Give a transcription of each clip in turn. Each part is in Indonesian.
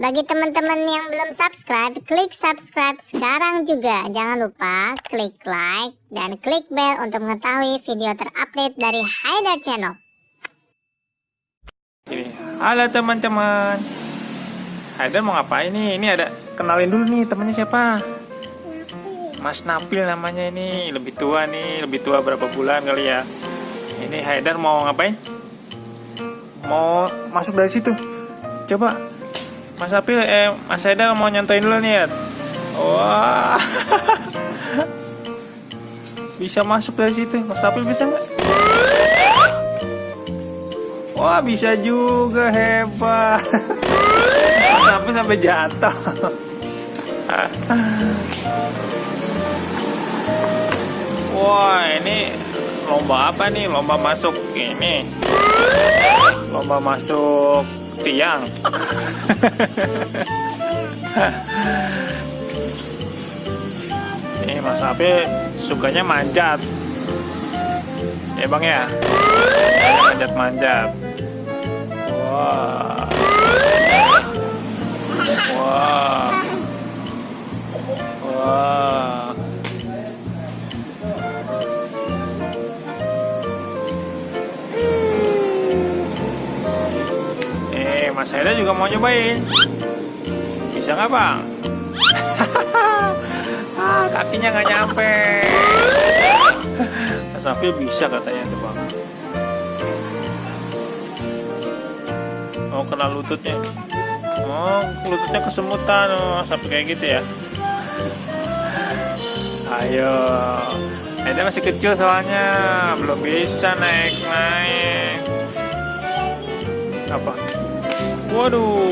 Bagi teman-teman yang belum subscribe, klik subscribe sekarang juga. Jangan lupa klik like dan klik bell untuk mengetahui video terupdate dari Haidar Channel. Halo teman-teman, Haidar mau ngapain nih? Ini ada, kenalin dulu nih temannya siapa? Mas Napil namanya, ini lebih tua nih, lebih tua berapa bulan kali ya. Ini Haidar mau ngapain? Mau masuk dari situ. Coba Mas Napil, Mas Haidar mau nyantain dulu nih ya. Wah, bisa masuk dari situ. Mas Napil bisa nggak? Wah, bisa juga, hebat. Mas Napil sampai jatuh. Wah, ini lomba apa nih? Lomba masuk ini. Lomba masuk tiang. Nih Mas Napil sukanya manjat. Ya Bang ya. Manjat-manjat. Wah. Wah. Wah. Mas Haidar juga mau nyobain. Bisa nggak Bang? Kakinya nggak nyampe. Mas Napil bisa katanya tuh Bang. Oh, kena lututnya. Oh, lututnya kesemutan. Oh, sampai kayak gitu ya. Ayo. Haidar masih kecil soalnya, belum bisa naik-naik. Apa? Waduh.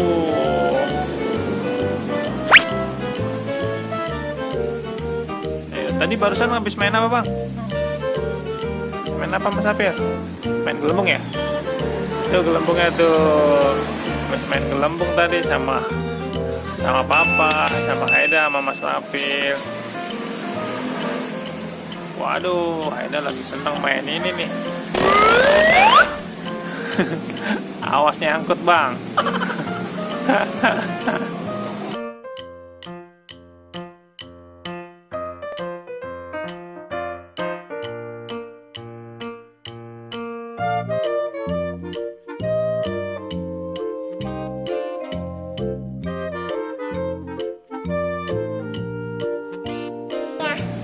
Tadi barusan habis main apa Bang? Main apa Mas Napil? Main gelembung ya? Tuh gelembungnya tuh. Main gelembung tadi sama Papa, sama Haidar, sama Mas Napil. Waduh, Haidar lagi seneng main ini nih. Awasnya angkut Bang.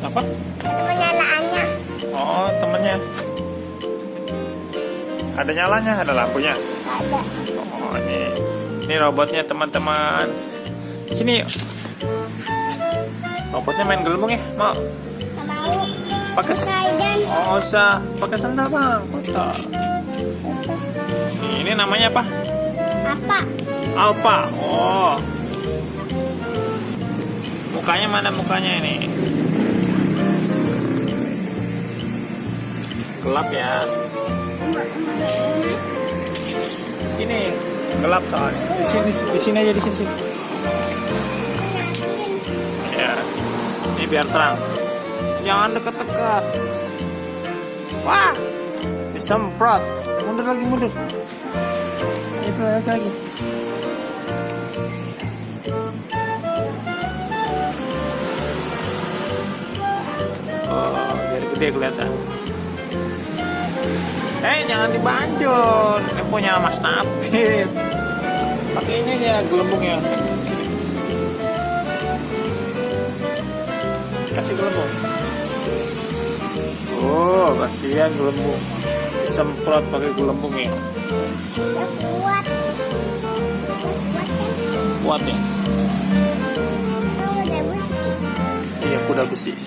Apa? Penyalaannya. Oh, temennya. Ada nyalanya, ada lampunya. Ada. Oh, ini robotnya teman-teman. Sini. Robotnya main gelembung ya, mau? Mau. Pakai Kaidan. Oh, usah pakai sandal Bang. Kotor. Ini namanya apa? Apa? Alpha. Oh. Mukanya mana mukanya ini? Gelap ya. Sini gelap soalnya. Di sini aja, di sini. Ya. Ini biar terang. Jangan dekat-dekat. Wah. Disemprot. Mundur lagi. Itu lagi. Oh, biar gede kelihatan. Jangan dibanjur. Ini punya Mas Napil. Pakai ini aja gelembungnya. Kasih gelembung. Oh, kasihan gelembung. Disemprot pakai gelembungnya. Sudah kuat. Kuat ya? Oh, udah besi. Iya, kuda besi.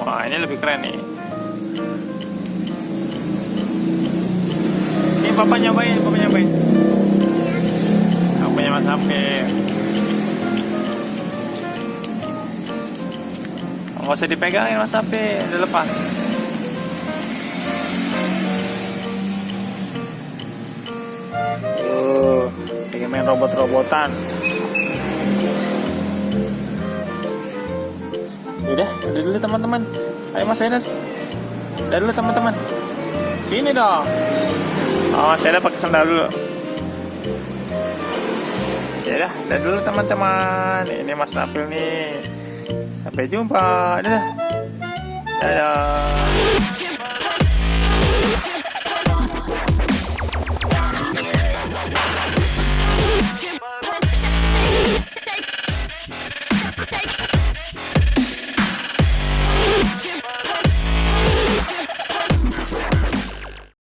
Wah, ini lebih keren nih. Papa nyobain. Apanya Mas Napil. Nggak usah dipegangin Mas Napil, udah lepas. Pengen main robot-robotan. Udah dulu teman-teman. Ayo Mas Haidar. Udah dulu teman-teman. Sini dong. Oh, saya pakai sandal dulu. Ya dah, dah dulu teman-teman. Ini Mas Napil nih. Sampai jumpa. Dadah. Dadah.